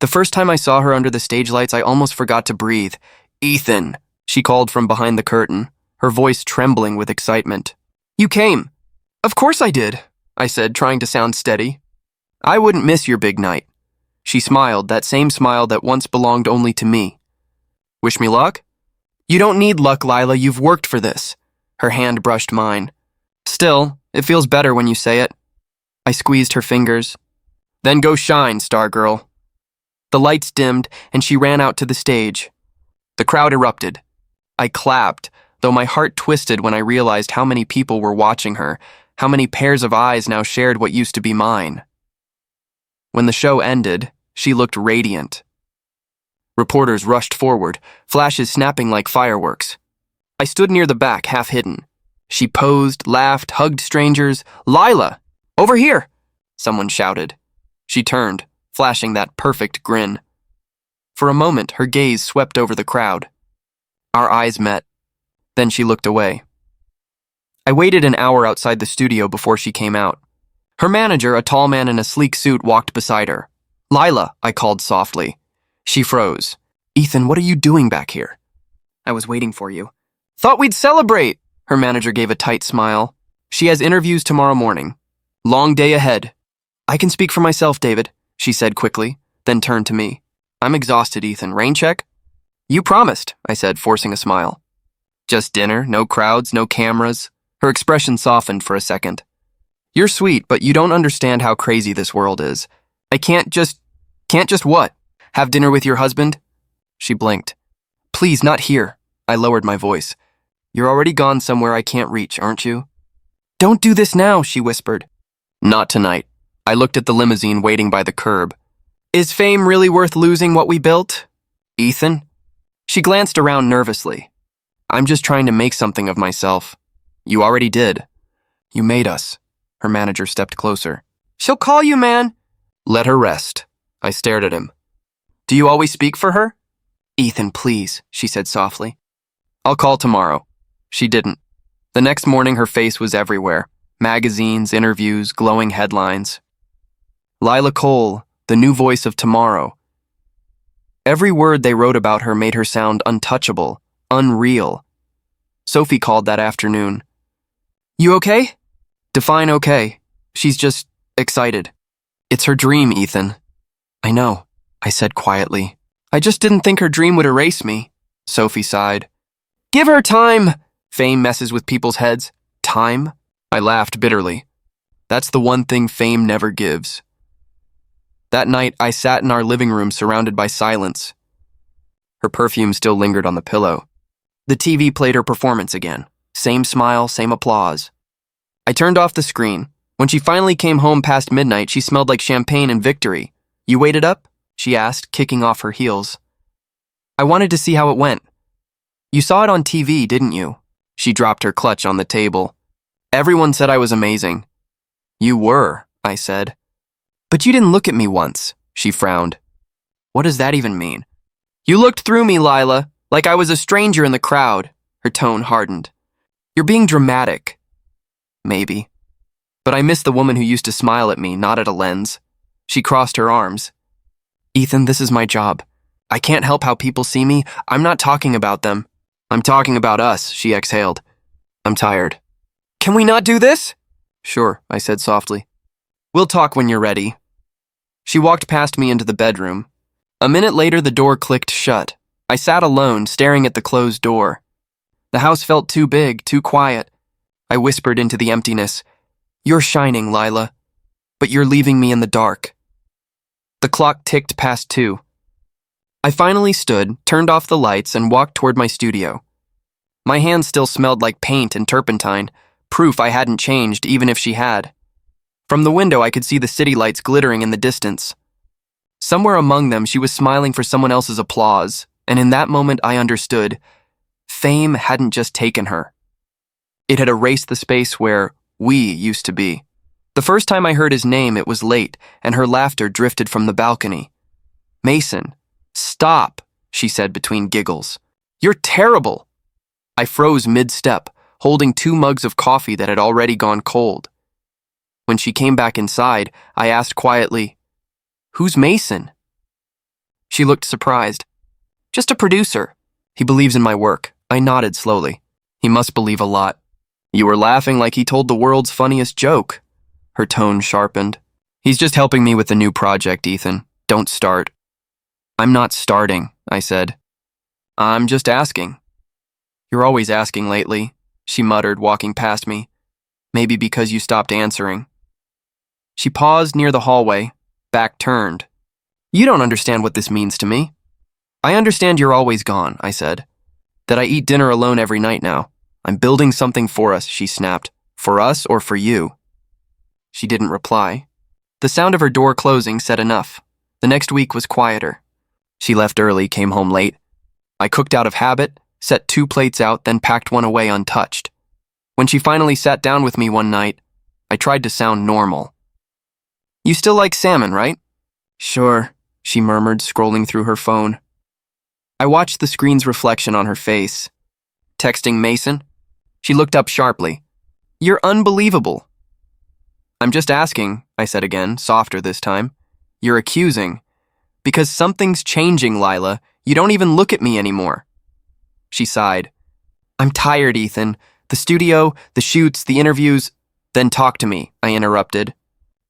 The first time I saw her under the stage lights, I almost forgot to breathe. "Ethan," she called from behind the curtain, her voice trembling with excitement. "You came." "Of course I did," I said, trying to sound steady. "I wouldn't miss your big night." She smiled, that same smile that once belonged only to me. "Wish me luck?" "You don't need luck, Lila. You've worked for this." Her hand brushed mine. "Still, it feels better when you say it." I squeezed her fingers. "Then go shine, Stargirl." The lights dimmed, and she ran out to the stage. The crowd erupted. I clapped, though my heart twisted when I realized how many people were watching her, how many pairs of eyes now shared what used to be mine. When the show ended, she looked radiant. Reporters rushed forward, flashes snapping like fireworks. I stood near the back, half hidden. She posed, laughed, hugged strangers. "Lila! Over here!" someone shouted. She turned, flashing that perfect grin. For a moment, her gaze swept over the crowd. Our eyes met. Then she looked away. I waited an hour outside the studio before she came out. Her manager, a tall man in a sleek suit, walked beside her. "Lila," I called softly. She froze. "Ethan, what are you doing back here?" "I was waiting for you." "Thought we'd celebrate." Her manager gave a tight smile. "She has interviews tomorrow morning. Long day ahead." "I can speak for myself, David," she said quickly, then turned to me. "I'm exhausted, Ethan. Rain check?" "You promised," I said, forcing a smile. "Just dinner, no crowds, no cameras." Her expression softened for a second. "You're sweet, but you don't understand how crazy this world is. I can't just what? Have dinner with your husband?" She blinked. "Please, not here." I lowered my voice. "You're already gone somewhere I can't reach, aren't you?" "Don't do this now," she whispered. "Not tonight." I looked at the limousine waiting by the curb. "Is fame really worth losing what we built? Ethan?" She glanced around nervously. "I'm just trying to make something of myself." "You already did." "You made us." Her manager stepped closer. "She'll call you, man." "Let her rest." I stared at him. "Do you always speak for her?" "Ethan, please," she said softly. "I'll call tomorrow." She didn't. The next morning, her face was everywhere. Magazines, interviews, glowing headlines. Lila Cole, the new voice of tomorrow. Every word they wrote about her made her sound untouchable, unreal. Sophie called that afternoon. "You okay?" "Define okay. She's just excited." "It's her dream, Ethan." "I know," I said quietly. "I just didn't think her dream would erase me." Sophie sighed. "Give her time." "Fame messes with people's heads." "Time?" I laughed bitterly. "That's the one thing fame never gives." That night, I sat in our living room surrounded by silence. Her perfume still lingered on the pillow. The TV played her performance again. Same smile, same applause. I turned off the screen. When she finally came home past midnight, she smelled like champagne and victory. "You waited up?" she asked, kicking off her heels. "I wanted to see how it went." "You saw it on TV, didn't you?" She dropped her clutch on the table. "Everyone said I was amazing." "You were," I said. "But you didn't look at me once," she frowned. "What does that even mean?" "You looked through me, Lila, like I was a stranger in the crowd." Her tone hardened. "You're being dramatic." "Maybe. But I miss the woman who used to smile at me, not at a lens." She crossed her arms. "Ethan, this is my job. I can't help how people see me. I'm not talking about them. I'm talking about us," she exhaled. "I'm tired." "Can we not do this?" "Sure," I said softly. "We'll talk when you're ready." She walked past me into the bedroom. A minute later, the door clicked shut. I sat alone, staring at the closed door. The house felt too big, too quiet. I whispered into the emptiness, "You're shining, Lila, but you're leaving me in the dark." The clock ticked past 2. I finally stood, turned off the lights, and walked toward my studio. My hands still smelled like paint and turpentine, proof I hadn't changed even if she had. From the window, I could see the city lights glittering in the distance. Somewhere among them, she was smiling for someone else's applause, and in that moment I understood. Fame hadn't just taken her. It had erased the space where we used to be. The first time I heard his name, it was late, and her laughter drifted from the balcony. "Mason, stop," she said between giggles. "You're terrible." I froze mid-step, holding 2 mugs of coffee that had already gone cold. When she came back inside, I asked quietly, "Who's Mason?" She looked surprised. Just a producer. He believes in my work. I nodded slowly. He must believe a lot. You were laughing like he told the world's funniest joke. Her tone sharpened. He's just helping me with the new project, Ethan. Don't start. I'm not starting, I said. I'm just asking. You're always asking lately, she muttered, walking past me. Maybe because you stopped answering. She paused near the hallway, back turned. You don't understand what this means to me. I understand you're always gone, I said. That I eat dinner alone every night now. I'm building something for us, she snapped. For us or for you? She didn't reply. The sound of her door closing said enough. The next week was quieter. She left early, came home late. I cooked out of habit, set 2 plates out, then packed one away untouched. When she finally sat down with me one night, I tried to sound normal. You still like salmon, right? Sure, she murmured, scrolling through her phone. I watched the screen's reflection on her face. Texting Mason? She looked up sharply. You're unbelievable. I'm just asking, I said again, softer this time. You're accusing. Because something's changing, Lila. You don't even look at me anymore. She sighed. I'm tired, Ethan. The studio, the shoots, the interviews. Then talk to me, I interrupted.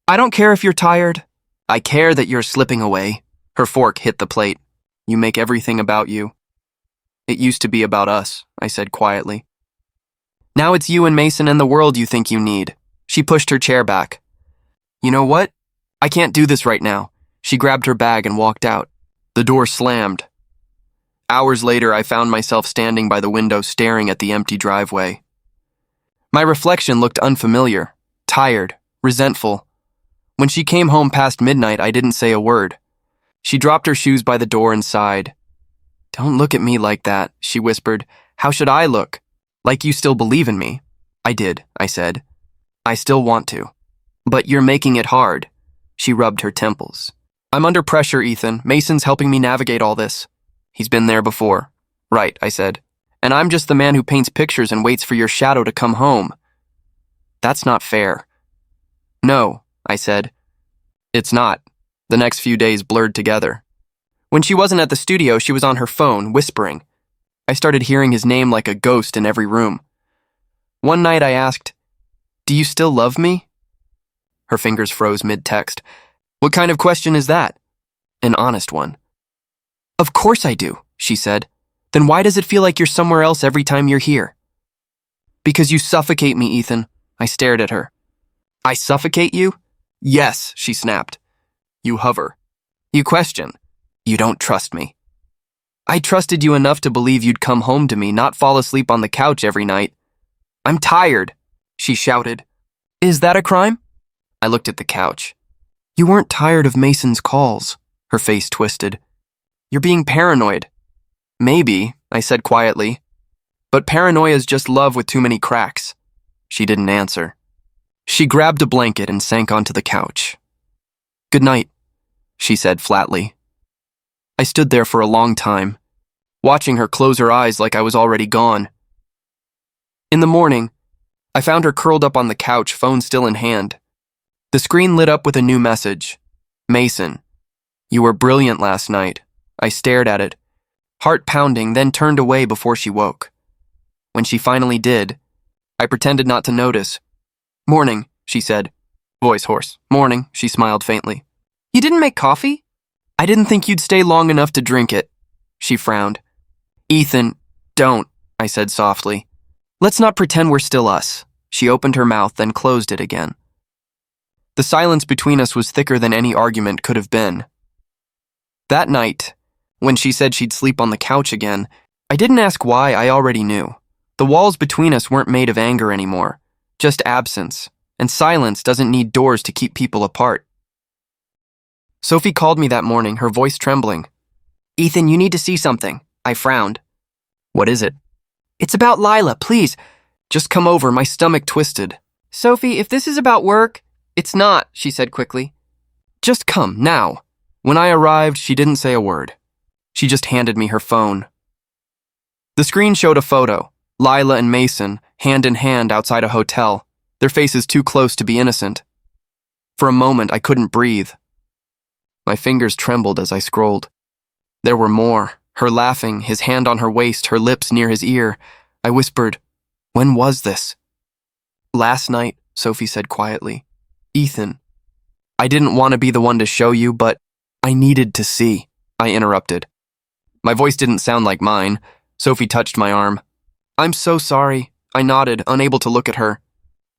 I don't care if you're tired. I care that you're slipping away. Her fork hit the plate. You make everything about you. It used to be about us, I said quietly. Now it's you and Mason and the world you think you need. She pushed her chair back. You know what? I can't do this right now. She grabbed her bag and walked out. The door slammed. Hours later, I found myself standing by the window staring at the empty driveway. My reflection looked unfamiliar, tired, resentful. When she came home past midnight, I didn't say a word. She dropped her shoes by the door and sighed. Don't look at me like that, she whispered. How should I look? Like you still believe in me. I did, I said. I still want to. But you're making it hard. She rubbed her temples. I'm under pressure, Ethan. Mason's helping me navigate all this. He's been there before. Right, I said. And I'm just the man who paints pictures and waits for your shadow to come home. That's not fair. No, I said. It's not. The next few days blurred together. When she wasn't at the studio, she was on her phone, whispering. I started hearing his name like a ghost in every room. One night I asked, Do you still love me? Her fingers froze mid-text. What kind of question is that? An honest one. Of course I do, she said. Then why does it feel like you're somewhere else every time you're here? Because you suffocate me, Ethan. I stared at her. I suffocate you? Yes, she snapped. You hover. You question. You don't trust me. I trusted you enough to believe you'd come home to me, not fall asleep on the couch every night. I'm tired, she shouted. Is that a crime? I looked at the couch. You weren't tired of Mason's calls. Her face twisted. You're being paranoid. Maybe, I said quietly. But paranoia's just love with too many cracks. She didn't answer. She grabbed a blanket and sank onto the couch. Good night, she said flatly. I stood there for a long time, watching her close her eyes like I was already gone. In the morning, I found her curled up on the couch, phone still in hand. The screen lit up with a new message. Mason, you were brilliant last night. I stared at it, heart pounding, then turned away before she woke. When she finally did, I pretended not to notice. Morning, she said. Voice hoarse. Morning, she smiled faintly. You didn't make coffee? I didn't think you'd stay long enough to drink it. She frowned. Ethan, don't, I said softly. Let's not pretend we're still us. She opened her mouth, then closed it again. The silence between us was thicker than any argument could have been. That night, when she said she'd sleep on the couch again, I didn't ask why. I already knew. The walls between us weren't made of anger anymore, just absence, and silence doesn't need doors to keep people apart. Sophie called me that morning, her voice trembling. Ethan, you need to see something. I frowned. What is it? It's about Lila, please. Just come over, my stomach twisted. Sophie, if this is about work... It's not, she said quickly. Just come, now. When I arrived, she didn't say a word. She just handed me her phone. The screen showed a photo, Lila and Mason, hand in hand outside a hotel, their faces too close to be innocent. For a moment, I couldn't breathe. My fingers trembled as I scrolled. There were more. Her laughing, his hand on her waist, her lips near his ear. I whispered, "When was this?" "Last night," Sophie said quietly. "Ethan, I didn't want to be the one to show you, but I needed to see," I interrupted. My voice didn't sound like mine. Sophie touched my arm. "I'm so sorry," I nodded, unable to look at her.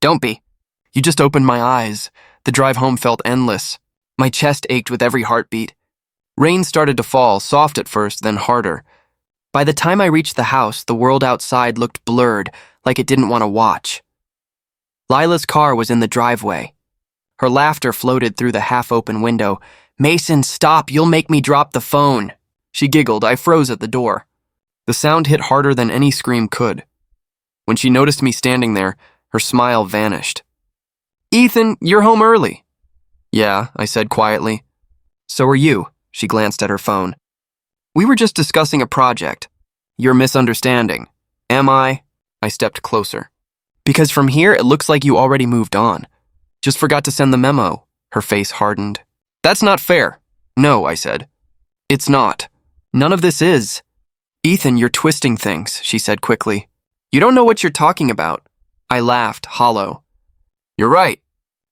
"Don't be. You just opened my eyes." The drive home felt endless. My chest ached with every heartbeat. Rain started to fall, soft at first, then harder. By the time I reached the house, the world outside looked blurred, like it didn't want to watch. Lila's car was in the driveway. Her laughter floated through the half-open window. "Mason, stop, you'll make me drop the phone." She giggled. I froze at the door. The sound hit harder than any scream could. When she noticed me standing there, her smile vanished. "Ethan, you're home early." "Yeah," I said quietly. "So are you." She glanced at her phone. "We were just discussing a project. You're misunderstanding." "Am I?" I stepped closer. "Because from here, it looks like you already moved on. Just forgot to send the memo." Her face hardened. "That's not fair." "No," I said. "It's not. None of this is." "Ethan, you're twisting things," she said quickly. "You don't know what you're talking about." I laughed, hollow. "You're right.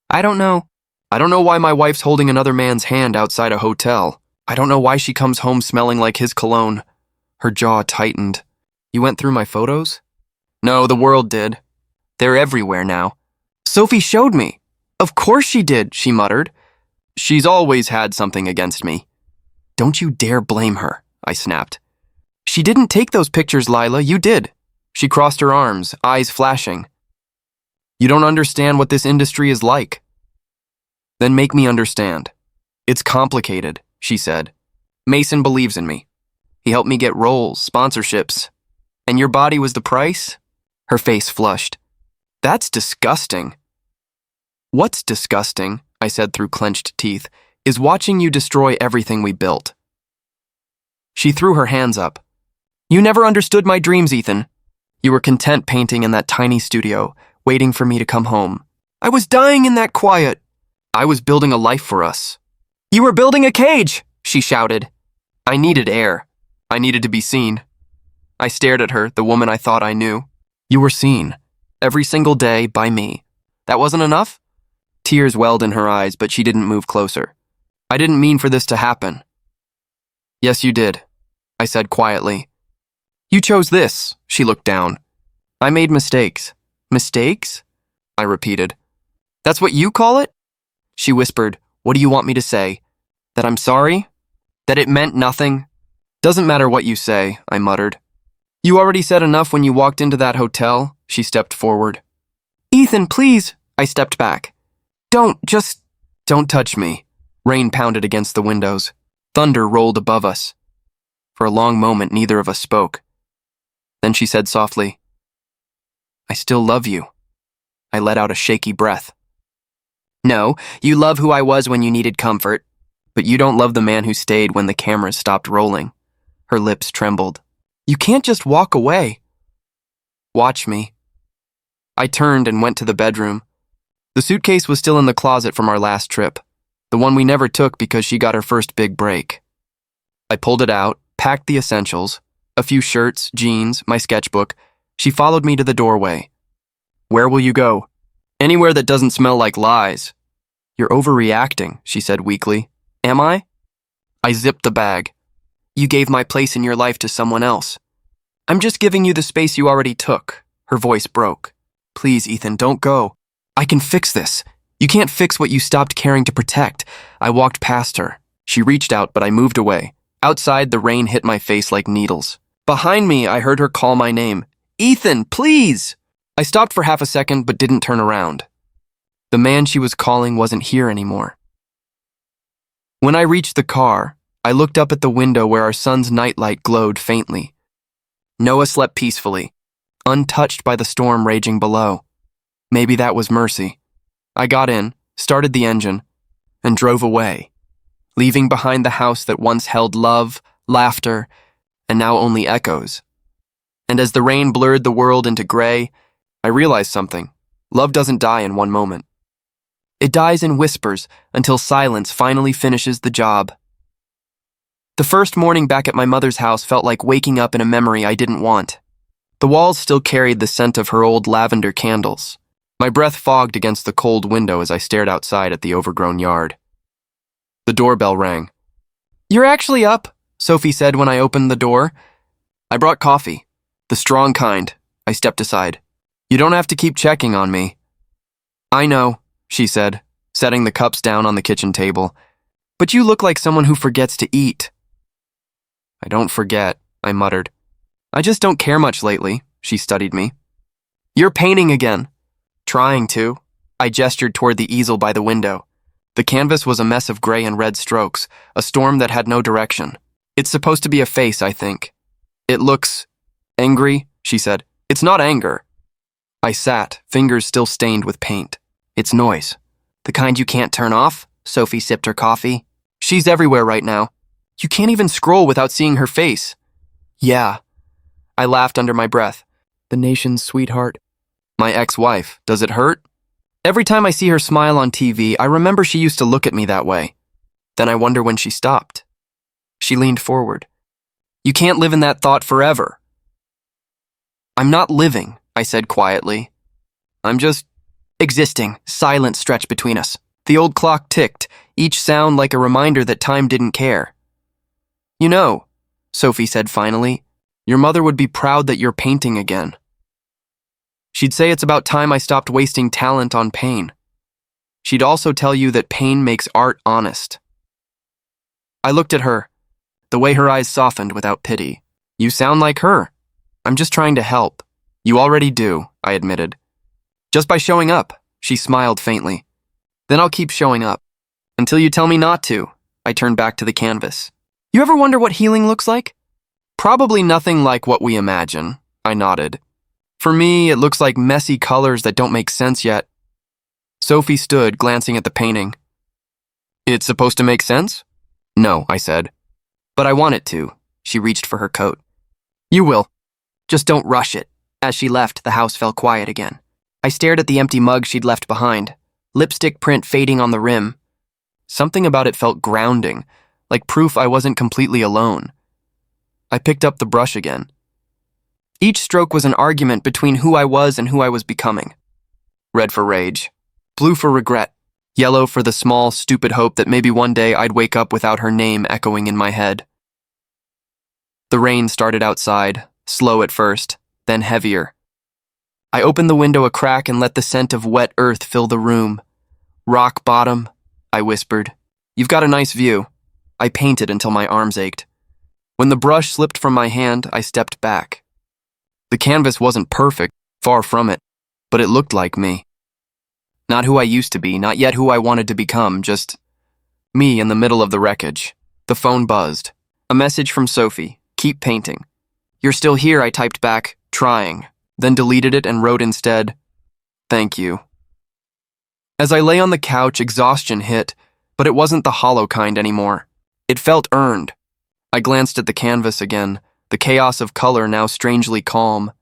I don't know. I don't know why my wife's holding another man's hand outside a hotel. I don't know why she comes home smelling like his cologne." Her jaw tightened. "You went through my photos?" "No, the world did. They're everywhere now." "Sophie showed me." "Of course she did," she muttered. "She's always had something against me." "Don't you dare blame her," I snapped. "She didn't take those pictures, Lila. You did." She crossed her arms, eyes flashing. "You don't understand what this industry is like." "Then make me understand." "It's complicated," she said. "Mason believes in me. He helped me get roles, sponsorships. And your body was the price?" Her face flushed. "That's disgusting." "What's disgusting," I said through clenched teeth, "is watching you destroy everything we built." She threw her hands up. "You never understood my dreams, Ethan. You were content painting in that tiny studio, waiting for me to come home. I was dying in that quiet. I was building a life for us." "You were building a cage," she shouted. I needed air. I needed to be seen. I stared at her, the woman I thought I knew. "You were seen. Every single day, by me. That wasn't enough?" Tears welled in her eyes, but she didn't move closer. "I didn't mean for this to happen." "Yes, you did," I said quietly. "You chose this." She looked down. "I made mistakes." "Mistakes?" I repeated. "That's what you call it?" She whispered, "What do you want me to say? That I'm sorry? That it meant nothing?" "Doesn't matter what you say," I muttered. "You already said enough when you walked into that hotel." She stepped forward. "Ethan, please." I stepped back. Don't touch me." Rain pounded against the windows. Thunder rolled above us. For a long moment, neither of us spoke. Then she said softly, "I still love you." I let out a shaky breath. "No, you love who I was when you needed comfort, but you don't love the man who stayed when the cameras stopped rolling." Her lips trembled. "You can't just walk away." "Watch me." I turned and went to the bedroom. The suitcase was still in the closet from our last trip, the one we never took because she got her first big break. I pulled it out, packed the essentials, a few shirts, jeans, my sketchbook. She followed me to the doorway. "Where will you go?" "Anywhere that doesn't smell like lies." "You're overreacting," she said weakly. "Am I?" I zipped the bag. "You gave my place in your life to someone else." "I'm just giving you the space you already took." Her voice broke. "Please, Ethan, don't go. I can fix this. You can't fix what you stopped caring to protect." I walked past her. She reached out, but I moved away. Outside, the rain hit my face like needles. Behind me, I heard her call my name. "Ethan, please!" I stopped for half a second, but didn't turn around. The man she was calling wasn't here anymore. When I reached the car, I looked up at the window where our son's nightlight glowed faintly. Noah slept peacefully, untouched by the storm raging below. Maybe that was mercy. I got in, started the engine, and drove away, leaving behind the house that once held love, laughter, and now only echoes. And as the rain blurred the world into gray, I realized something. Love doesn't die in one moment. It dies in whispers until silence finally finishes the job. The first morning back at my mother's house felt like waking up in a memory I didn't want. The walls still carried the scent of her old lavender candles. My breath fogged against the cold window as I stared outside at the overgrown yard. The doorbell rang. "You're actually up," Sophie said when I opened the door. "I brought coffee. The strong kind." I stepped aside. "You don't have to keep checking on me." "I know," she said, setting the cups down on the kitchen table. "But you look like someone who forgets to eat." "I don't forget," I muttered. "I just don't care much lately," she studied me. "You're painting again." "Trying to." I gestured toward the easel by the window. The canvas was a mess of gray and red strokes, a storm that had no direction. "It's supposed to be a face, I think." "It looks angry," she said. "It's not anger." I sat, fingers still stained with paint. "It's noise." "The kind you can't turn off?" Sophie sipped her coffee. "She's everywhere right now. You can't even scroll without seeing her face." "Yeah." I laughed under my breath. "The nation's sweetheart." "My ex-wife. Does it hurt?" "Every time I see her smile on TV, I remember she used to look at me that way. Then I wonder when she stopped." She leaned forward. "You can't live in that thought forever." "I'm not living," I said quietly. "I'm just existing." Silence stretched between us. The old clock ticked, each sound like a reminder that time didn't care. "You know," Sophie said finally, "your mother would be proud that you're painting again. She'd say it's about time I stopped wasting talent on pain. She'd also tell you that pain makes art honest." I looked at her, the way her eyes softened without pity. "You sound like her. I'm just trying to help." "You already do," I admitted. "Just by showing up," she smiled faintly. "Then I'll keep showing up. Until you tell me not to." I turned back to the canvas. "You ever wonder what healing looks like?" "Probably nothing like what we imagine," I nodded. "For me, it looks like messy colors that don't make sense yet." Sophie stood, glancing at the painting. "It's supposed to make sense?" "No," I said. "But I want it to." She reached for her coat. "You will. Just don't rush it." As she left, the house fell quiet again. I stared at the empty mug she'd left behind, lipstick print fading on the rim. Something about it felt grounding, like proof I wasn't completely alone. I picked up the brush again. Each stroke was an argument between who I was and who I was becoming. Red for rage, blue for regret, yellow for the small, stupid hope that maybe one day I'd wake up without her name echoing in my head. The rain started outside, slow at first, then heavier. I opened the window a crack and let the scent of wet earth fill the room. "Rock bottom," I whispered. "You've got a nice view." I painted until my arms ached. When the brush slipped from my hand, I stepped back. The canvas wasn't perfect, far from it, but it looked like me. Not who I used to be, not yet who I wanted to become, just me in the middle of the wreckage. The phone buzzed. A message from Sophie. "Keep painting." "You're still here," I typed back, trying, then deleted it and wrote instead, "Thank you." As I lay on the couch, exhaustion hit, but it wasn't the hollow kind anymore. It felt earned. I glanced at the canvas again, the chaos of color now strangely calm.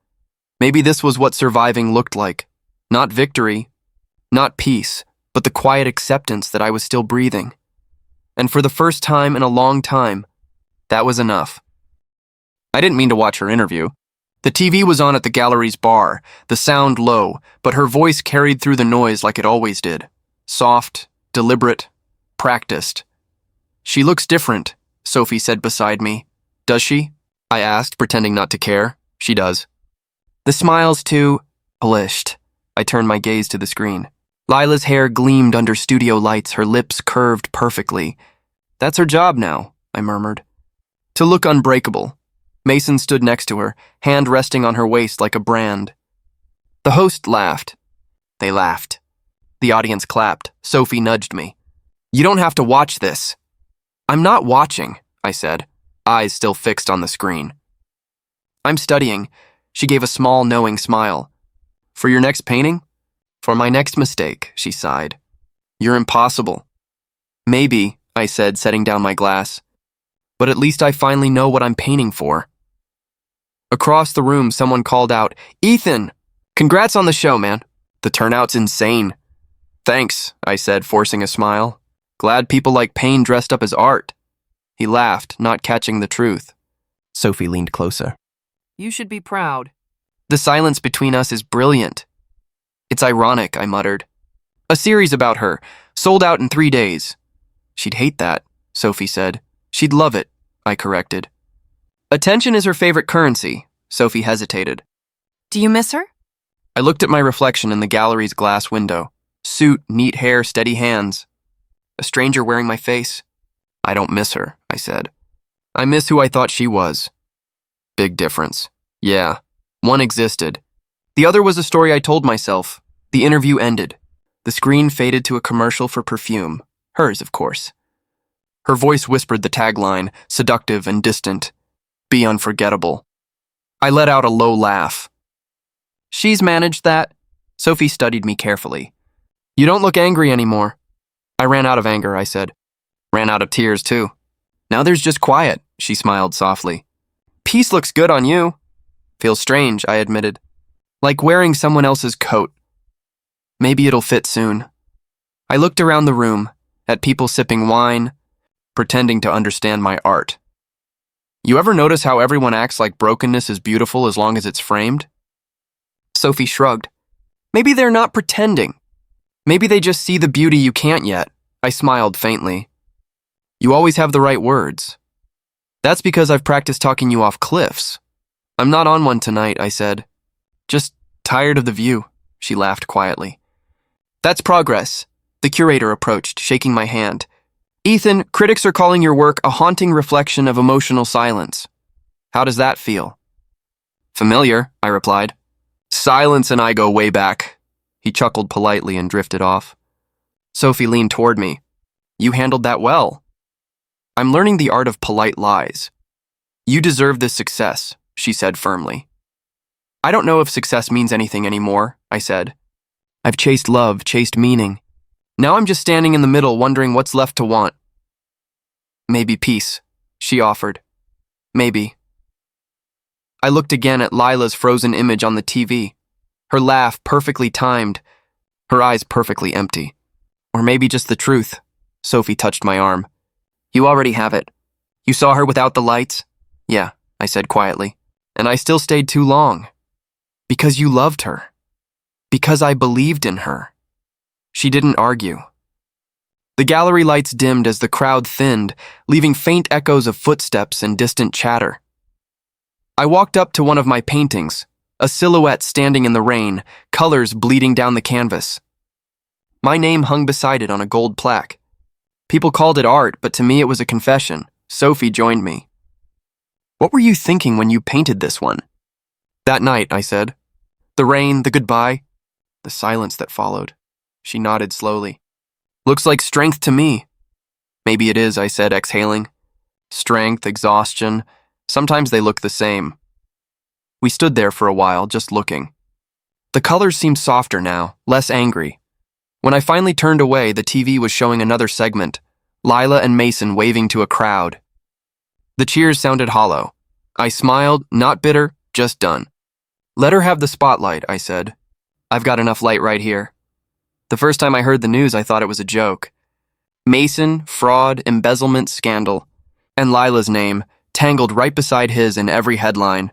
Maybe this was what surviving looked like. Not victory, not peace, but the quiet acceptance that I was still breathing. And for the first time in a long time, that was enough. I didn't mean to watch her interview. The TV was on at the gallery's bar, the sound low, but her voice carried through the noise like it always did. Soft, deliberate, practiced. "She looks different," Sophie said beside me. "Does she?" I asked, pretending not to care. "She does." "The smile's too polished." I turned my gaze to the screen. Lila's hair gleamed under studio lights, her lips curved perfectly. "That's her job now," I murmured. "To look unbreakable." Mason stood next to her, hand resting on her waist like a brand. The host laughed. They laughed. The audience clapped. Sophie nudged me. "You don't have to watch this." "I'm not watching," I said, eyes still fixed on the screen. "I'm studying." She gave a small, knowing smile. "For your next painting?" "For my next mistake," she sighed. "You're impossible." "Maybe," I said, setting down my glass. "But at least I finally know what I'm painting for." Across the room, someone called out, "Ethan! Congrats on the show, man. The turnout's insane." "Thanks," I said, forcing a smile. "Glad people like pain dressed up as art." He laughed, not catching the truth. Sophie leaned closer. You should be proud. The silence between us is brilliant. It's ironic, I muttered. A series about her, sold out in 3 days. She'd hate that, Sophie said. She'd love it, I corrected. Attention is her favorite currency, Sophie hesitated. Do you miss her? I looked at my reflection in the gallery's glass window. Suit, neat hair, steady hands. A stranger wearing my face. I don't miss her, I said. I miss who I thought she was. Big difference. Yeah, one existed. The other was a story I told myself. The interview ended. The screen faded to a commercial for perfume. Hers, of course. Her voice whispered the tagline, seductive and distant. Be unforgettable. I let out a low laugh. She's managed that. Sophie studied me carefully. You don't look angry anymore. I ran out of anger, I said. Ran out of tears, too. Now there's just quiet, she smiled softly. Peace looks good on you. Feels strange, I admitted. Like wearing someone else's coat. Maybe it'll fit soon. I looked around the room, at people sipping wine, pretending to understand my art. You ever notice how everyone acts like brokenness is beautiful as long as it's framed? Sophie shrugged. Maybe they're not pretending. Maybe they just see the beauty you can't yet. I smiled faintly. You always have the right words. That's because I've practiced talking you off cliffs. I'm not on one tonight, I said. Just tired of the view, she laughed quietly. That's progress. The curator approached, shaking my hand. Ethan, critics are calling your work a haunting reflection of emotional silence. How does that feel? Familiar, I replied. Silence and I go way back. He chuckled politely and drifted off. Sophie leaned toward me. You handled that well. I'm learning the art of polite lies. You deserve this success, she said firmly. I don't know if success means anything anymore, I said. I've chased love, chased meaning. Now I'm just standing in the middle wondering what's left to want. Maybe peace, she offered. Maybe. I looked again at Lila's frozen image on the TV. Her laugh perfectly timed, her eyes perfectly empty. Or maybe just the truth. Sophie touched my arm. You already have it. You saw her without the lights? Yeah, I said quietly. And I still stayed too long. Because you loved her. Because I believed in her. She didn't argue. The gallery lights dimmed as the crowd thinned, leaving faint echoes of footsteps and distant chatter. I walked up to one of my paintings, a silhouette standing in the rain, colors bleeding down the canvas. My name hung beside it on a gold plaque. People called it art, but to me it was a confession. Sophie joined me. What were you thinking when you painted this one? That night, I said. The rain, the goodbye, the silence that followed. She nodded slowly. Looks like strength to me. Maybe it is, I said, exhaling. Strength, exhaustion, sometimes they look the same. We stood there for a while, just looking. The colors seemed softer now, less angry. When I finally turned away, the TV was showing another segment, Lila and Mason waving to a crowd. The cheers sounded hollow. I smiled, not bitter, just done. Let her have the spotlight, I said. I've got enough light right here. The first time I heard the news, I thought it was a joke. Mason, fraud, embezzlement, scandal. And Lila's name, tangled right beside his in every headline.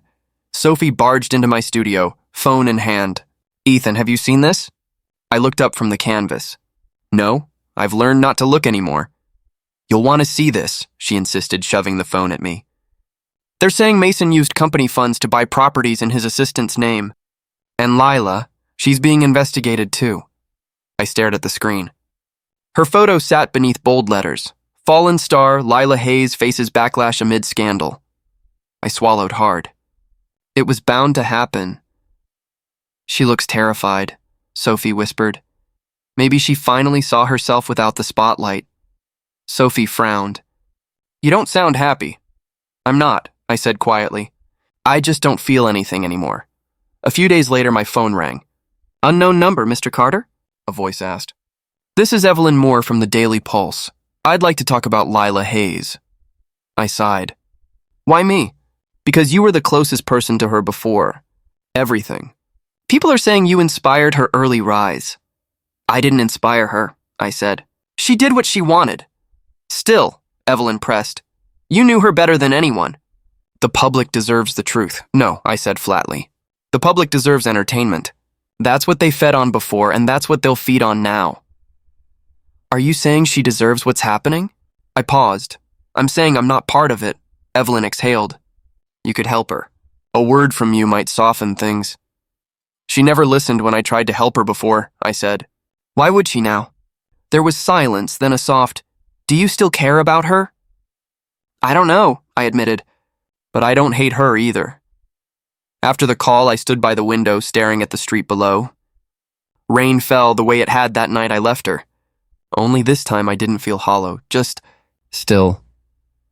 Sophie barged into my studio, phone in hand. Ethan, have you seen this? I looked up from the canvas. No, I've learned not to look anymore. You'll want to see this, she insisted, shoving the phone at me. They're saying Mason used company funds to buy properties in his assistant's name. And Lila, she's being investigated too. I stared at the screen. Her photo sat beneath bold letters. Fallen star, Lila Hayes faces backlash amid scandal. I swallowed hard. It was bound to happen. She looks terrified, Sophie whispered. Maybe she finally saw herself without the spotlight. Sophie frowned. You don't sound happy. I'm not, I said quietly. I just don't feel anything anymore. A few days later, my phone rang. Unknown number, Mr. Carter? A voice asked. This is Evelyn Moore from the Daily Pulse. I'd like to talk about Lila Hayes. I sighed. Why me? Because you were the closest person to her before. Everything. People are saying you inspired her early rise. I didn't inspire her, I said. She did what she wanted. Still, Evelyn pressed. You knew her better than anyone. The public deserves the truth. No, I said flatly. The public deserves entertainment. That's what they fed on before, and that's what they'll feed on now. Are you saying she deserves what's happening? I paused. I'm saying I'm not part of it. Evelyn exhaled. You could help her. A word from you might soften things. She never listened when I tried to help her before, I said. Why would she now? There was silence, then a soft, do you still care about her? I don't know, I admitted, but I don't hate her either. After the call, I stood by the window staring at the street below. Rain fell the way it had that night I left her. Only this time I didn't feel hollow, just still.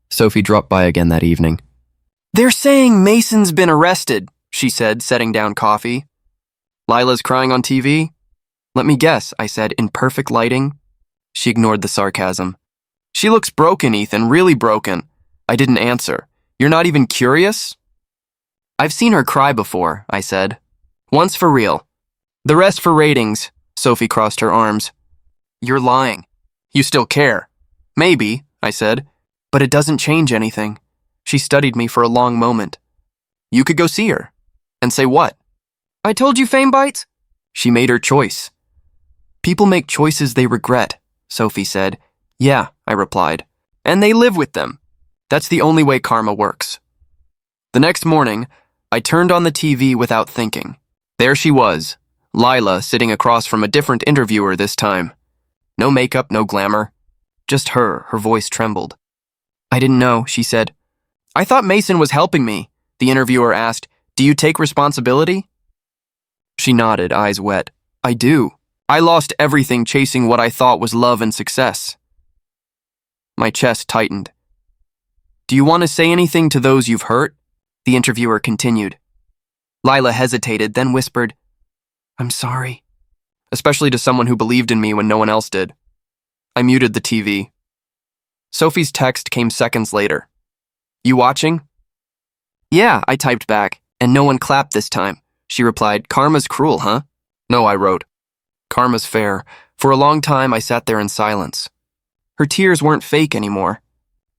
Sophie dropped by again that evening. They're saying Mason's been arrested, she said, setting down coffee. Lila's crying on TV? Let me guess, I said, in perfect lighting. She ignored the sarcasm. She looks broken, Ethan, really broken. I didn't answer. You're not even curious? I've seen her cry before, I said. Once for real. The rest for ratings, Sophie crossed her arms. You're lying. You still care. Maybe, I said, but it doesn't change anything. She studied me for a long moment. You could go see her. And say what? I told you fame bites? She made her choice. People make choices they regret, Sophie said. Yeah, I replied. And they live with them. That's the only way karma works. The next morning, I turned on the TV without thinking. There she was, Lila sitting across from a different interviewer this time. No makeup, no glamour. Just her voice trembled. I didn't know, she said. I thought Mason was helping me, the interviewer asked. Do you take responsibility? She nodded, eyes wet. I do. I lost everything chasing what I thought was love and success. My chest tightened. Do you want to say anything to those you've hurt? The interviewer continued. Lila hesitated, then whispered, I'm sorry. Especially to someone who believed in me when no one else did. I muted the TV. Sophie's text came seconds later. You watching? Yeah, I typed back, and no one clapped this time. She replied, Karma's cruel, huh? No, I wrote. Karma's fair. For a long time, I sat there in silence. Her tears weren't fake anymore.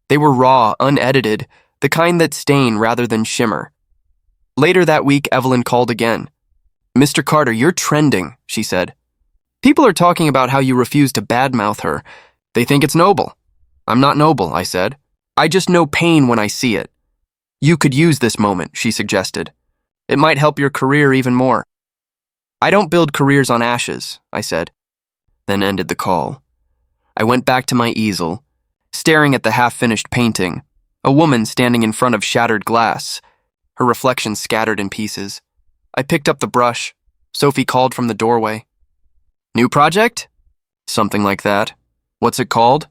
They were raw, unedited, the kind that stain rather than shimmer. Later that week, Evelyn called again. Mr. Carter, you're trending, she said. People are talking about how you refuse to badmouth her. They think it's noble. I'm not noble, I said. I just know pain when I see it. You could use this moment, she suggested. It might help your career even more. I don't build careers on ashes, I said, then ended the call. I went back to my easel, staring at the half-finished painting, a woman standing in front of shattered glass, her reflection scattered in pieces. I picked up the brush. Sophie called from the doorway. New project? Something like that. What's it called?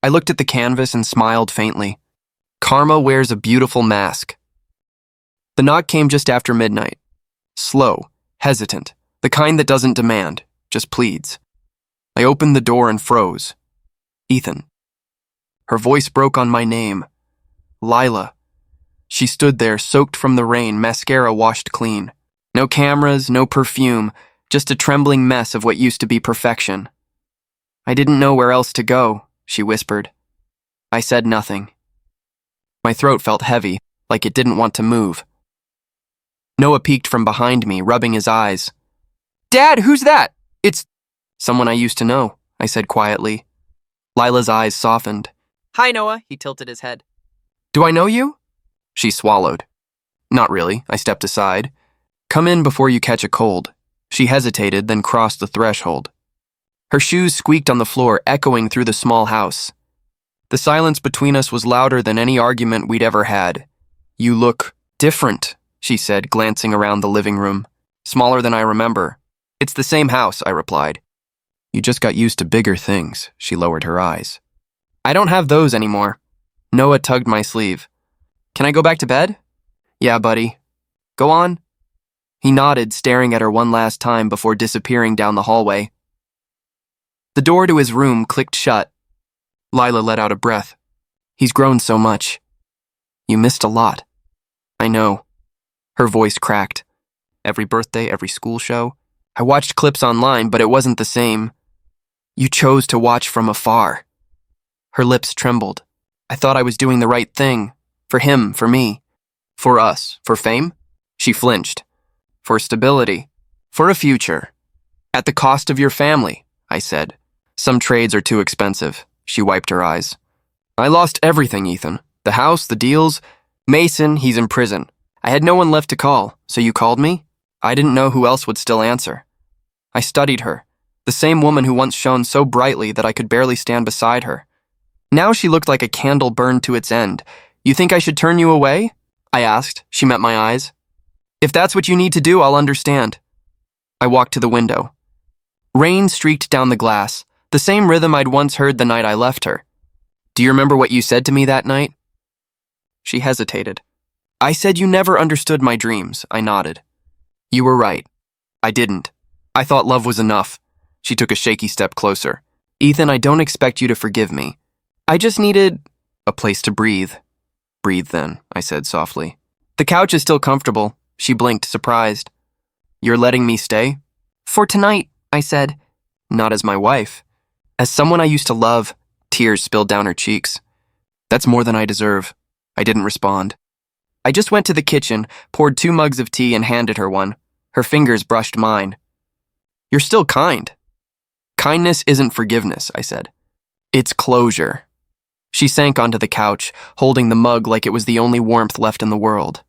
I looked at the canvas and smiled faintly. Karma wears a beautiful mask. The knock came just after midnight. Slow, hesitant, the kind that doesn't demand, just pleads. I opened the door and froze. Ethan. Her voice broke on my name. Lila. She stood there, soaked from the rain, mascara washed clean. No cameras, no perfume, just a trembling mess of what used to be perfection. I didn't know where else to go, she whispered. I said nothing. My throat felt heavy, like it didn't want to move. Noah peeked from behind me, rubbing his eyes. Dad, who's that? It's someone I used to know, I said quietly. Lila's eyes softened. Hi, Noah, he tilted his head. Do I know you? She swallowed. Not really, I stepped aside. Come in before you catch a cold. She hesitated, then crossed the threshold. Her shoes squeaked on the floor, echoing through the small house. The silence between us was louder than any argument we'd ever had. You look different, she said, glancing around the living room. Smaller than I remember. It's the same house, I replied. You just got used to bigger things, she lowered her eyes. I don't have those anymore. Noah tugged my sleeve. Can I go back to bed? Yeah, buddy. Go on. He nodded, staring at her one last time before disappearing down the hallway. The door to his room clicked shut. Lila let out a breath. He's grown so much. You missed a lot. I know. Her voice cracked. Every birthday, every school show. I watched clips online, but it wasn't the same. You chose to watch from afar. Her lips trembled. I thought I was doing the right thing. For him, for me. For us. For fame? She flinched. For stability. For a future. At the cost of your family, I said. Some trades are too expensive. She wiped her eyes. I lost everything, Ethan. The house, the deals. Mason, he's in prison. I had no one left to call, so you called me? I didn't know who else would still answer. I studied her, the same woman who once shone so brightly that I could barely stand beside her. Now she looked like a candle burned to its end. You think I should turn you away? I asked. She met my eyes. If that's what you need to do, I'll understand. I walked to the window. Rain streaked down the glass, the same rhythm I'd once heard the night I left her. Do you remember what you said to me that night? She hesitated. I said you never understood my dreams, I nodded. You were right. I didn't. I thought love was enough. She took a shaky step closer. Ethan, I don't expect you to forgive me. I just needed a place to breathe. Breathe then, I said softly. The couch is still comfortable. She blinked, surprised. You're letting me stay? For tonight, I said. Not as my wife. As someone I used to love. Tears spilled down her cheeks. That's more than I deserve. I didn't respond. I just went to the kitchen, poured 2 mugs of tea and handed her one. Her fingers brushed mine. You're still kind. Kindness isn't forgiveness, I said. It's closure. She sank onto the couch, holding the mug like it was the only warmth left in the world.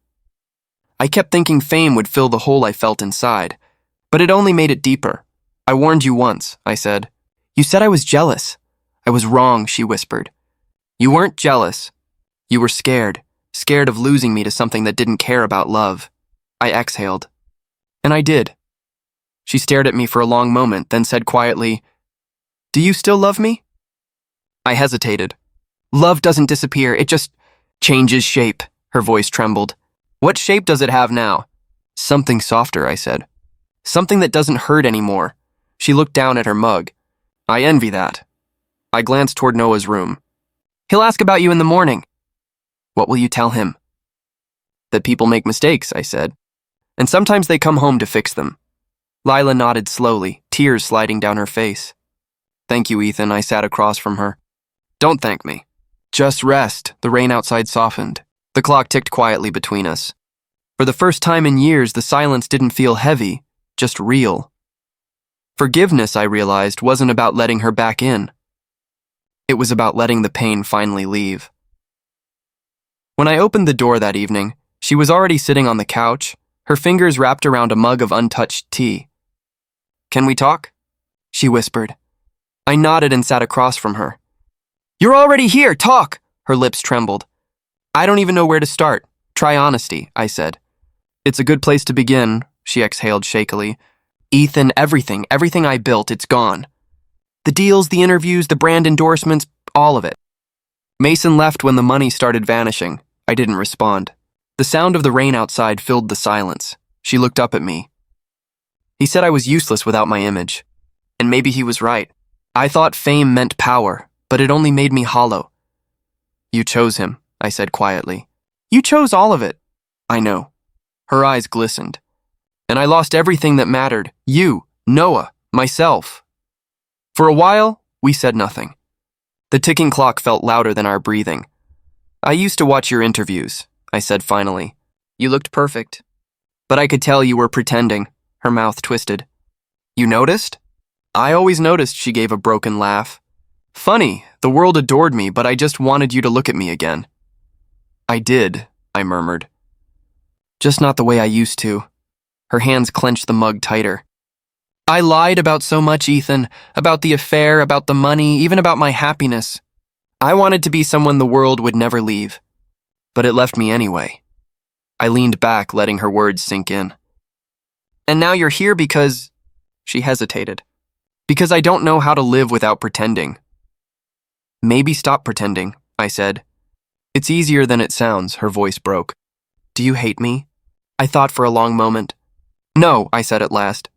I kept thinking fame would fill the hole I felt inside, but it only made it deeper. I warned you once, I said. You said I was jealous. I was wrong, she whispered. You weren't jealous. You were scared of losing me to something that didn't care about love. I exhaled. And I did. She stared at me for a long moment, then said quietly, Do you still love me? I hesitated. Love doesn't disappear, it just changes shape. Her voice trembled. What shape does it have now? Something softer, I said. Something that doesn't hurt anymore. She looked down at her mug. I envy that. I glanced toward Noah's room. He'll ask about you in the morning. What will you tell him? That people make mistakes, I said. And sometimes they come home to fix them. Lila nodded slowly, tears sliding down her face. Thank you, Ethan, I sat across from her. Don't thank me. Just rest. The rain outside softened. The clock ticked quietly between us. For the first time in years, the silence didn't feel heavy, just real. Forgiveness, I realized, wasn't about letting her back in. It was about letting the pain finally leave. When I opened the door that evening, she was already sitting on the couch, her fingers wrapped around a mug of untouched tea. Can we talk? She whispered. I nodded and sat across from her. You're already here, talk! Her lips trembled. I don't even know where to start. Try honesty, I said. It's a good place to begin, she exhaled shakily. Ethan, everything I built, it's gone. The deals, the interviews, the brand endorsements, all of it. Mason left when the money started vanishing. I didn't respond. The sound of the rain outside filled the silence. She looked up at me. He said I was useless without my image. And maybe he was right. I thought fame meant power, but it only made me hollow. You chose him, I said quietly. You chose all of it. I know. Her eyes glistened. And I lost everything that mattered. You, Noah, myself. For a while, we said nothing. The ticking clock felt louder than our breathing. I used to watch your interviews, I said finally. You looked perfect. But I could tell you were pretending. Her mouth twisted. You noticed? I always noticed, she gave a broken laugh. Funny, the world adored me, but I just wanted you to look at me again. I did, I murmured. Just not the way I used to. Her hands clenched the mug tighter. I lied about so much, Ethan, about the affair, about the money, even about my happiness. I wanted to be someone the world would never leave. But it left me anyway. I leaned back, letting her words sink in. And now you're here because... She hesitated. Because I don't know how to live without pretending. Maybe stop pretending, I said. It's easier than it sounds, her voice broke. Do you hate me? I thought for a long moment. No, I said at last.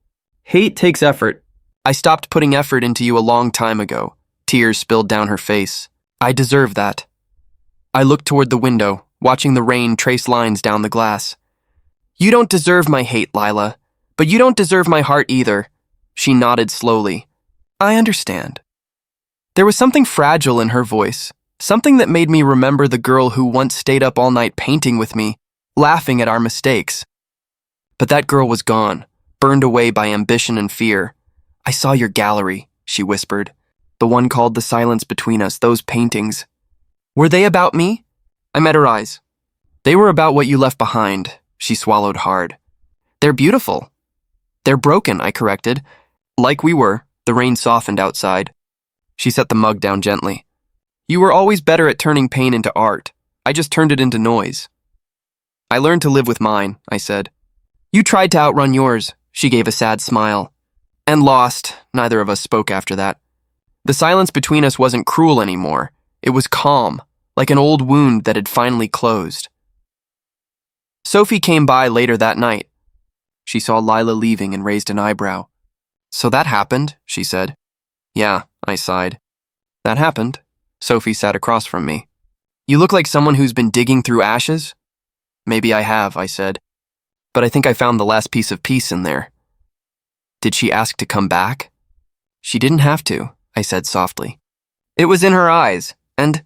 Hate takes effort. I stopped putting effort into you a long time ago. Tears spilled down her face. I deserve that. I looked toward the window, watching the rain trace lines down the glass. You don't deserve my hate, Lila, but you don't deserve my heart either. She nodded slowly. I understand. There was something fragile in her voice, Something that made me remember the girl who once stayed up all night painting with me, laughing at our mistakes. But that girl was gone, burned away by ambition and fear. I saw your gallery, she whispered. The one called The Silence Between Us, those paintings. Were they about me? I met her eyes. They were about what you left behind, she swallowed hard. They're beautiful. They're broken, I corrected. Like we were, the rain softened outside. She set the mug down gently. You were always better at turning pain into art. I just turned it into noise. I learned to live with mine, I said. You tried to outrun yours, she gave a sad smile. And lost, neither of us spoke after that. The silence between us wasn't cruel anymore. It was calm, like an old wound that had finally closed. Sophie came by later that night. She saw Lila leaving and raised an eyebrow. So that happened, she said. Yeah, I sighed. That happened. Sophie sat across from me. You look like someone who's been digging through ashes? Maybe I have, I said. But I think I found the last piece of peace in there. Did she ask to come back? She didn't have to, I said softly. It was in her eyes, and...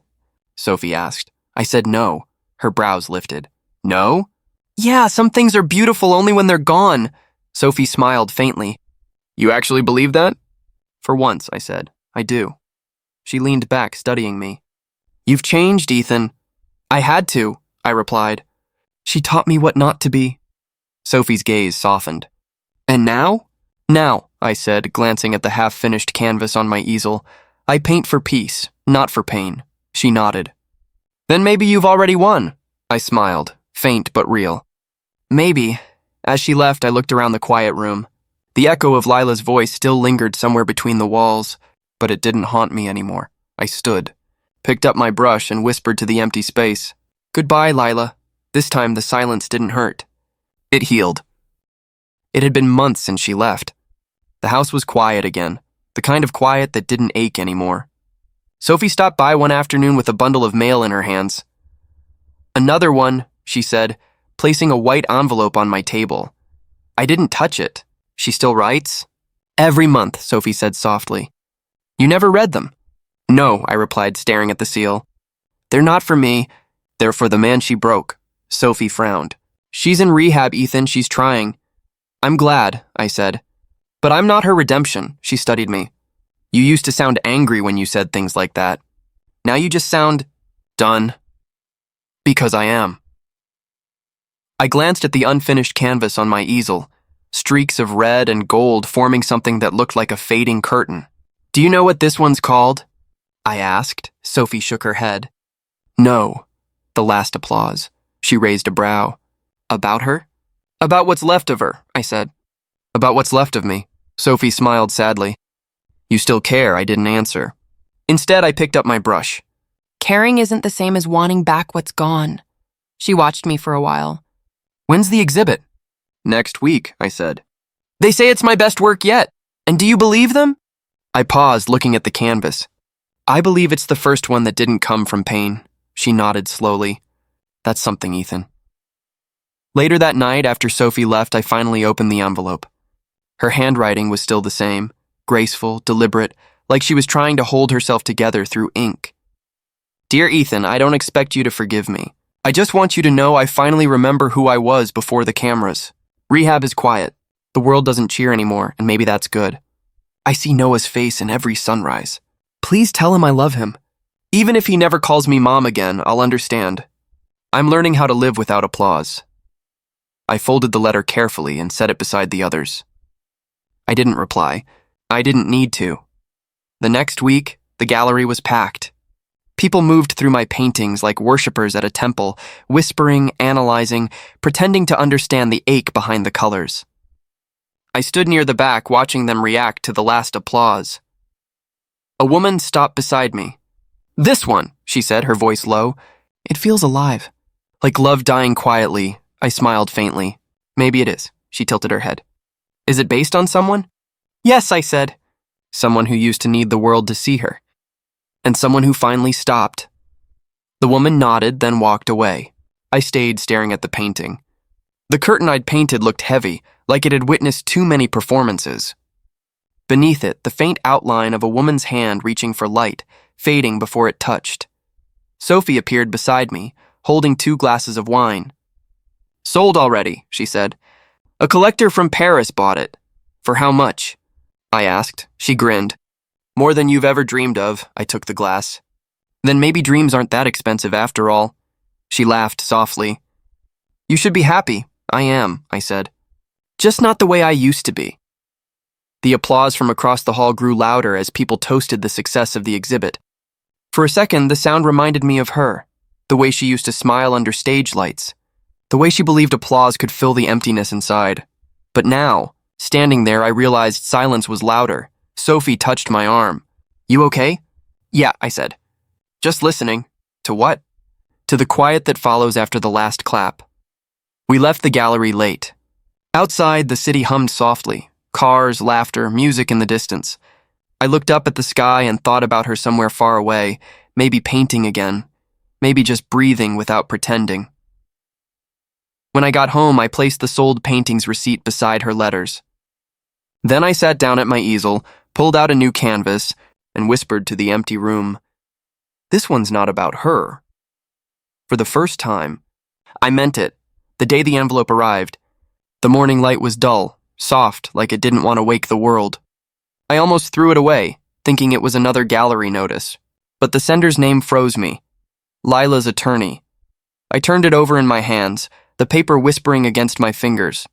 Sophie asked. I said no. Her brows lifted. No? Yeah, some things are beautiful only when they're gone. Sophie smiled faintly. You actually believe that? For once, I said. I do. She leaned back, studying me. You've changed, Ethan. I had to, I replied. She taught me what not to be. Sophie's gaze softened. And now? Now, I said, glancing at the half-finished canvas on my easel. I paint for peace, not for pain. She nodded. Then maybe you've already won. I smiled, faint but real. Maybe. As she left, I looked around the quiet room. The echo of Lila's voice still lingered somewhere between the walls, but it didn't haunt me anymore. I stood, picked up my brush, and whispered to the empty space. Goodbye, Lila. This time the silence didn't hurt. It healed. It had been months since she left. The house was quiet again, the kind of quiet that didn't ache anymore. Sophie stopped by one afternoon with a bundle of mail in her hands. Another one, she said, placing a white envelope on my table. I didn't touch it. She still writes? Every month, Sophie said softly. You never read them? No, I replied, staring at the seal. They're not for me. They're for the man she broke. Sophie frowned. She's in rehab, Ethan. She's trying. I'm glad, I said. But I'm not her redemption, she studied me. You used to sound angry when you said things like that. Now you just sound done. Because I am. I glanced at the unfinished canvas on my easel, streaks of red and gold forming something that looked like a fading curtain. Do you know what this one's called? I asked. Sophie shook her head. No. The last applause. She raised a brow. About her? About what's left of her, I said. About what's left of me. Sophie smiled sadly. You still care, I didn't answer. Instead, I picked up my brush. Caring isn't the same as wanting back what's gone. She watched me for a while. When's the exhibit? Next week, I said. They say it's my best work yet. And do you believe them? I paused, looking at the canvas. I believe it's the first one that didn't come from pain. She nodded slowly. That's something, Ethan. Later that night, after Sophie left, I finally opened the envelope. Her handwriting was still the same, graceful, deliberate, like she was trying to hold herself together through ink. Dear Ethan, I don't expect you to forgive me. I just want you to know I finally remember who I was before the cameras. Rehab is quiet. The world doesn't cheer anymore, and maybe that's good. I see Noah's face in every sunrise. Please tell him I love him. Even if he never calls me mom again, I'll understand. I'm learning how to live without applause. I folded the letter carefully and set it beside the others. I didn't reply. I didn't need to. The next week, the gallery was packed. People moved through my paintings like worshippers at a temple, whispering, analyzing, pretending to understand the ache behind the colors. I stood near the back, watching them react to the last applause. A woman stopped beside me. This one, she said, her voice low. It feels alive. Like love dying quietly. I smiled faintly. Maybe it is. She tilted her head. Is it based on someone? Yes, I said. Someone who used to need the world to see her. And someone who finally stopped. The woman nodded, then walked away. I stayed staring at the painting. The curtain I'd painted looked heavy, like it had witnessed too many performances. Beneath it, the faint outline of a woman's hand reaching for light, fading before it touched. Sophie appeared beside me, holding 2 glasses of wine. "Sold already," she said. "A collector from Paris bought it." "For how much?" I asked. She grinned. "More than you've ever dreamed of," I took the glass. "Then maybe dreams aren't that expensive after all." She laughed softly. "You should be happy." "I am," I said. "Just not the way I used to be." The applause from across the hall grew louder as people toasted the success of the exhibit. For a second, the sound reminded me of her, the way she used to smile under stage lights, the way she believed applause could fill the emptiness inside. But now, standing there, I realized silence was louder. Sophie touched my arm. "You okay?" "Yeah," I said. "Just listening." "To what?" "To the quiet that follows after the last clap." We left the gallery late. Outside, the city hummed softly. Cars, laughter, music in the distance. I looked up at the sky and thought about her somewhere far away, maybe painting again, maybe just breathing without pretending. When I got home, I placed the sold paintings receipt beside her letters. Then I sat down at my easel, pulled out a new canvas, and whispered to the empty room, "This one's not about her." For the first time, I meant it. The day the envelope arrived, the morning light was dull, soft, like it didn't want to wake the world. I almost threw it away, thinking it was another gallery notice. But the sender's name froze me. Lila's attorney. I turned it over in my hands, the paper whispering against my fingers.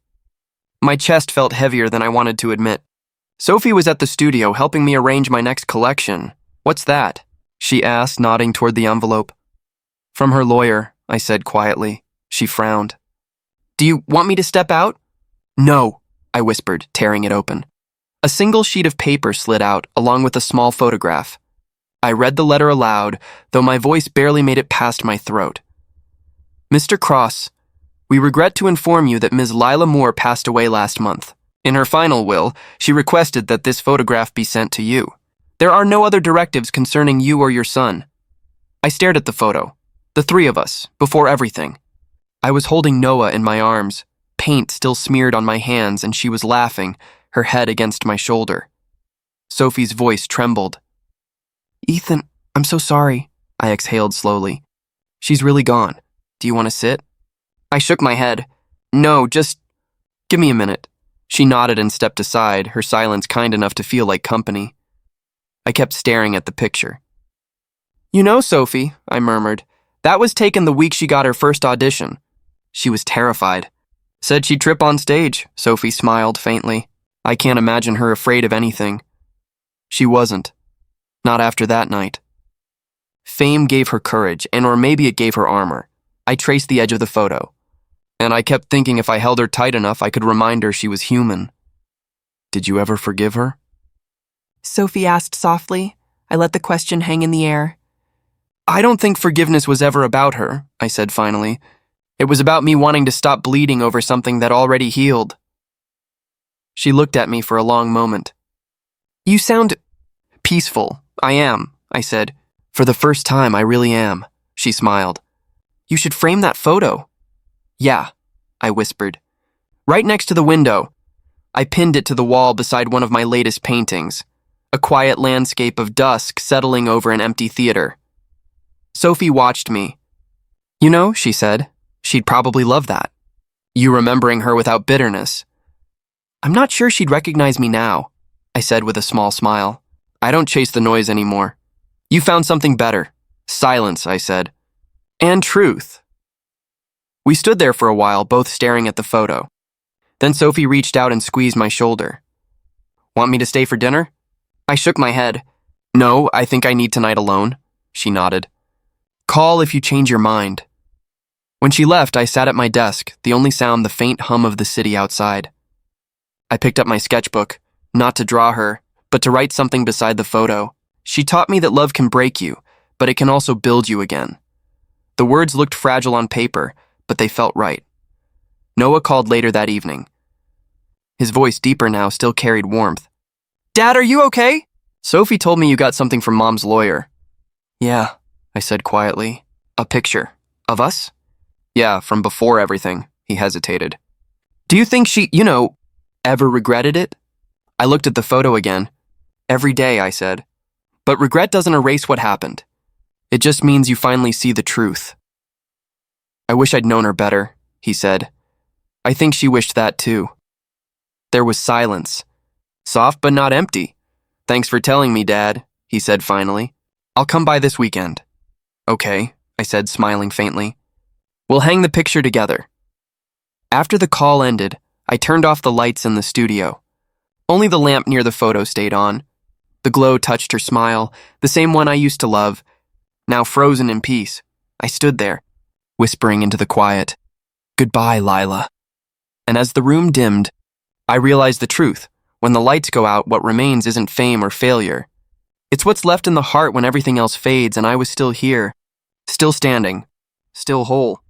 My chest felt heavier than I wanted to admit. Sophie was at the studio helping me arrange my next collection. "What's that?" she asked, nodding toward the envelope. "From her lawyer," I said quietly. She frowned. "Do you want me to step out?" "No," I whispered, tearing it open. A single sheet of paper slid out, along with a small photograph. I read the letter aloud, though my voice barely made it past my throat. "Mr. Cross, we regret to inform you that Ms. Lila Moore passed away last month. In her final will, she requested that this photograph be sent to you. There are no other directives concerning you or your son." I stared at the photo, the 3 of us, before everything. I was holding Noah in my arms, paint still smeared on my hands, and she was laughing, her head against my shoulder. Sophie's voice trembled. "Ethan, I'm so sorry," I exhaled slowly. "She's really gone. Do you want to sit?" I shook my head. "No, just give me a minute." She nodded and stepped aside, her silence kind enough to feel like company. I kept staring at the picture. "You know, Sophie," I murmured, "that was taken the week she got her first audition." She was terrified. "Said she'd trip on stage," Sophie smiled faintly. "I can't imagine her afraid of anything." She wasn't. Not after that night. Fame gave her courage, or maybe it gave her armor. I traced the edge of the photo, and I kept thinking if I held her tight enough, I could remind her she was human. "Did you ever forgive her?" Sophie asked softly. I let the question hang in the air. "I don't think forgiveness was ever about her," I said finally. "It was about me wanting to stop bleeding over something that already healed." She looked at me for a long moment. "You sound peaceful." "I am," I said. "For the first time, I really am." She smiled. "You should frame that photo." "Yeah," I whispered. "Right next to the window." I pinned it to the wall beside one of my latest paintings, a quiet landscape of dusk settling over an empty theater. Sophie watched me. "You know," she said, "she'd probably love that. You remembering her without bitterness." "I'm not sure she'd recognize me now," I said with a small smile. "I don't chase the noise anymore." "You found something better." "Silence," I said. "And truth." We stood there for a while, both staring at the photo. Then Sophie reached out and squeezed my shoulder. "Want me to stay for dinner?" I shook my head. "No, I think I need tonight alone." She nodded. "Call if you change your mind." When she left, I sat at my desk, the only sound the faint hum of the city outside. I picked up my sketchbook, not to draw her, but to write something beside the photo. She taught me that love can break you, but it can also build you again. The words looked fragile on paper, but they felt right. Noah called later that evening. His voice, deeper now, still carried warmth. "Dad, are you okay?" "Sophie told me you got something from Mom's lawyer." "Yeah," I said quietly. "A picture. Of us?" "Yeah, from before everything." He hesitated. "Do you think she, ever regretted it?" I looked at the photo again. "Every day," I said. "But regret doesn't erase what happened. It just means you finally see the truth. I wish I'd known her better, he said. I think she wished that too. There was silence. Soft but not empty. Thanks for telling me, Dad, he said finally. I'll come by this weekend. Okay, I said, smiling faintly. We'll hang the picture together. After the call ended, I turned off the lights in the studio. Only the lamp near the photo stayed on. The glow touched her smile, the same one I used to love. Now frozen in peace, I stood there, whispering into the quiet, "Goodbye, Lila." And as the room dimmed, I realized the truth. When the lights go out, what remains isn't fame or failure. It's what's left in the heart when everything else fades, and I was still here, still standing, still whole.